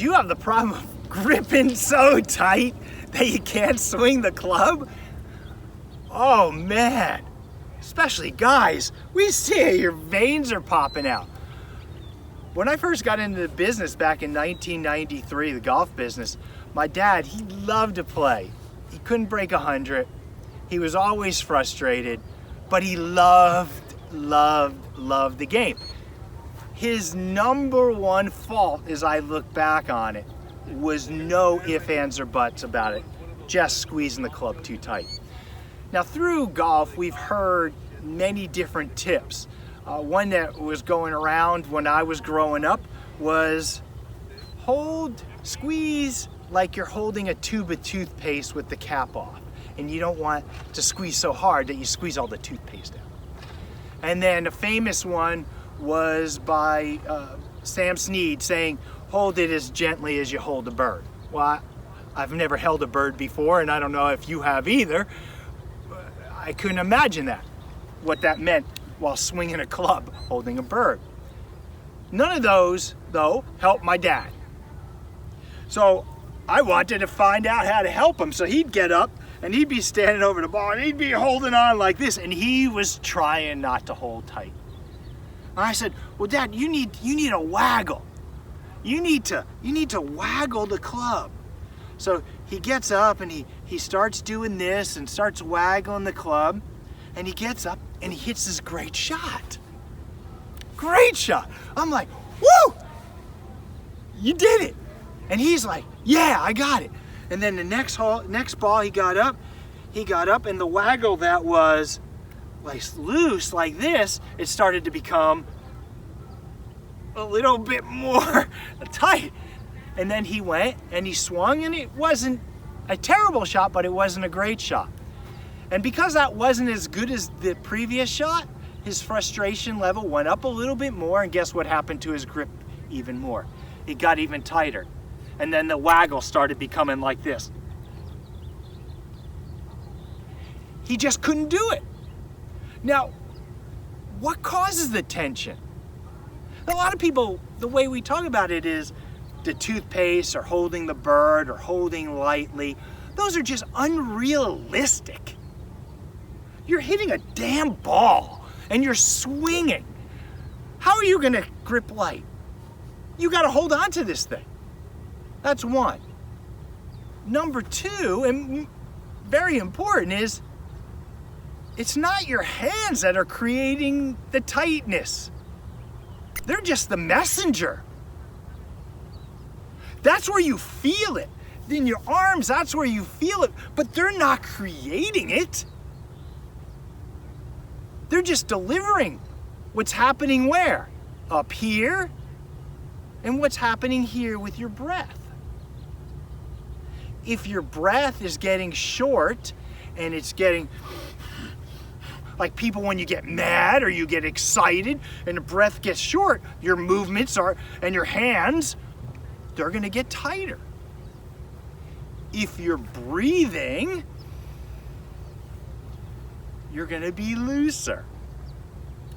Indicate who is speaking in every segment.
Speaker 1: Do you have the problem of gripping so tight that you can't swing the club? Oh man, especially guys, we see it, your veins are popping out. When I first got into the business back in 1993, the golf business, my dad, he loved to play. He couldn't break 100. He was always frustrated, but he loved the game. His number one fault, as I look back on it, was no ifs, ands, or buts about it, just squeezing the club too tight. Now through golf, we've heard many different tips. One that was going around when I was growing up was squeeze like you're holding a tube of toothpaste with the cap off, and you don't want to squeeze so hard that you squeeze all the toothpaste out. And then a famous one was by Sam Snead saying, hold it as gently as you hold a bird. Well, I've never held a bird before, and I don't know if you have either. I couldn't imagine what that meant while swinging a club, holding a bird. None of those, though, helped my dad. So I wanted to find out how to help him. So he'd get up and he'd be standing over the ball and he'd be holding on like this, and he was trying not to hold tight. And I said, well, Dad, you need a waggle. You need to waggle the club. So he gets up and he starts doing this and starts waggling the club, and he gets up and he hits this great shot. Great shot. I'm like, woo! You did it. And he's like, yeah, I got it. And then the next ball he got up and the waggle that was like loose like this, it started to become a little bit more tight. And then he went and he swung, and it wasn't a terrible shot, but it wasn't a great shot. And because that wasn't as good as the previous shot, his frustration level went up a little bit more, and guess what happened to his grip even more? It got even tighter. And then the waggle started becoming like this. He just couldn't do it. Now, what causes the tension? A lot of people, the way we talk about it is the toothpaste or holding the bird or holding lightly. Those are just unrealistic. You're hitting a damn ball and you're swinging. How are you gonna grip light? You gotta hold on to this thing. That's one. Number two, and very important, is it's not your hands that are creating the tightness. They're just the messenger. That's where you feel it. In your arms, that's where you feel it, but they're not creating it. They're just delivering what's happening where? Up here, and what's happening here with your breath. If your breath is getting short and it's getting like people when you get mad or you get excited and the breath gets short, your movements and your hands, they're gonna get tighter. If you're breathing, you're gonna be looser.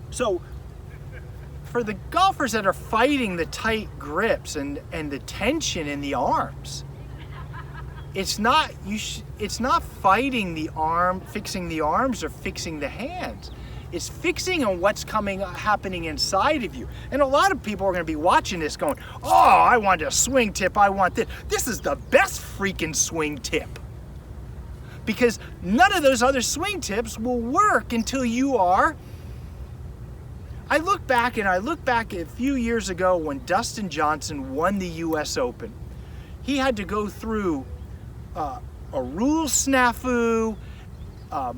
Speaker 1: So for the golfers that are fighting the tight grips and the tension in the arms, it's not fighting the arm, fixing the arms or fixing the hands. It's fixing on what's happening inside of you. And a lot of people are gonna be watching this going, oh, I want a swing tip, I want this. This is the best freaking swing tip. Because none of those other swing tips will work until you are. I look back a few years ago when Dustin Johnson won the US Open. He had to go through a rule snafu, a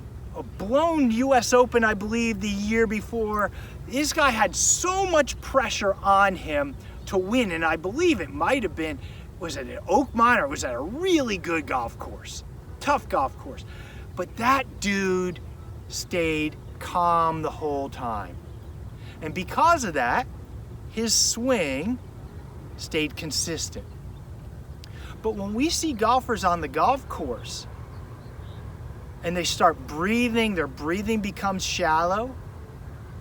Speaker 1: blown US Open, I believe, the year before. This guy had so much pressure on him to win, and I believe it might have been, was it at Oakmont or was it a really good golf course? Tough golf course. But that dude stayed calm the whole time. And because of that, his swing stayed consistent. But when we see golfers on the golf course and they start breathing, their breathing becomes shallow,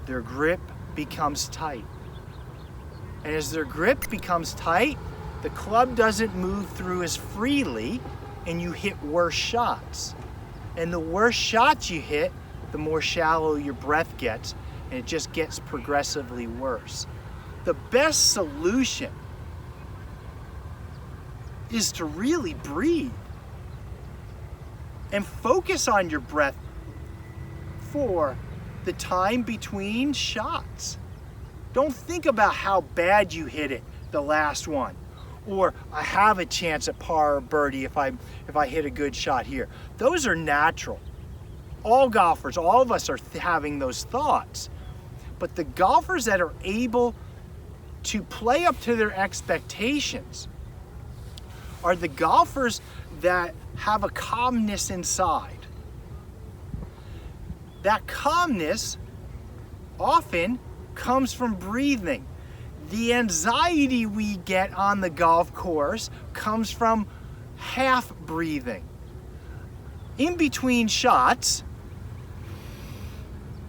Speaker 1: their grip becomes tight. And as their grip becomes tight, the club doesn't move through as freely and you hit worse shots. And the worse shots you hit, the more shallow your breath gets, and it just gets progressively worse. The best solution is to really breathe and focus on your breath for the time between shots. Don't think about how bad you hit it the last one, or I have a chance at par or birdie if I hit a good shot here. Those are natural. All golfers, all of us are having those thoughts. But the golfers that are able to play up to their expectations are the golfers that have a calmness inside. That calmness often comes from breathing. The anxiety we get on the golf course comes from half breathing. In between shots,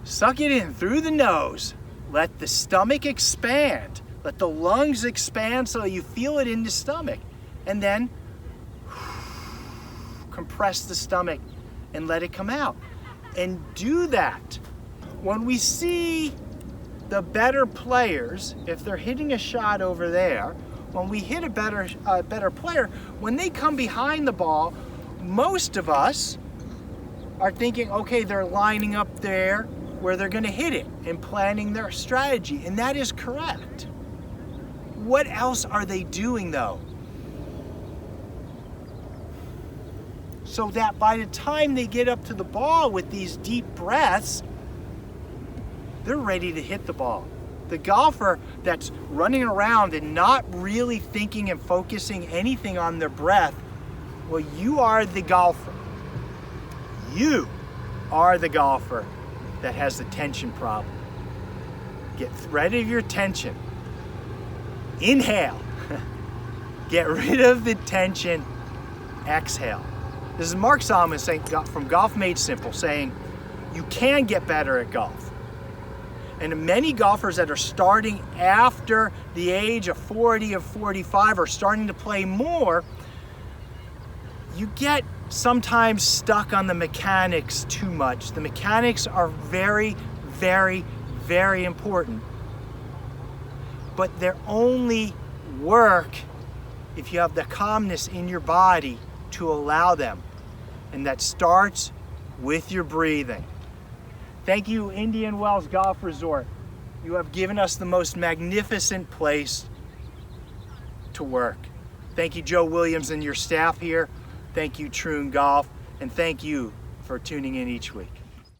Speaker 1: suck it in through the nose. Let the stomach expand. Let the lungs expand so you feel it in the stomach. And then compress the stomach and let it come out. And do that. When we see the better players, if they're hitting a shot over there, when we hit a better player, when they come behind the ball, most of us are thinking, okay, they're lining up there where they're going to hit it and planning their strategy, and that is correct. What else are they doing though? So that by the time they get up to the ball with these deep breaths, they're ready to hit the ball. The golfer that's running around and not really thinking and focusing anything on their breath, well, you are the golfer. You are the golfer that has the tension problem. Get rid of your tension. Inhale. Get rid of the tension. Exhale. This is Mark Solomon saying, from Golf Made Simple, saying you can get better at golf. And many golfers that are starting after the age of 40 or 45 are starting to play more, you get sometimes stuck on the mechanics too much. The mechanics are very, very, very important. But they only work if you have the calmness in your body to allow them. And that starts with your breathing. Thank you, Indian Wells Golf Resort. You have given us the most magnificent place to work. Thank you, Joe Williams and your staff here. Thank you, Troon Golf. And thank you for tuning in each week.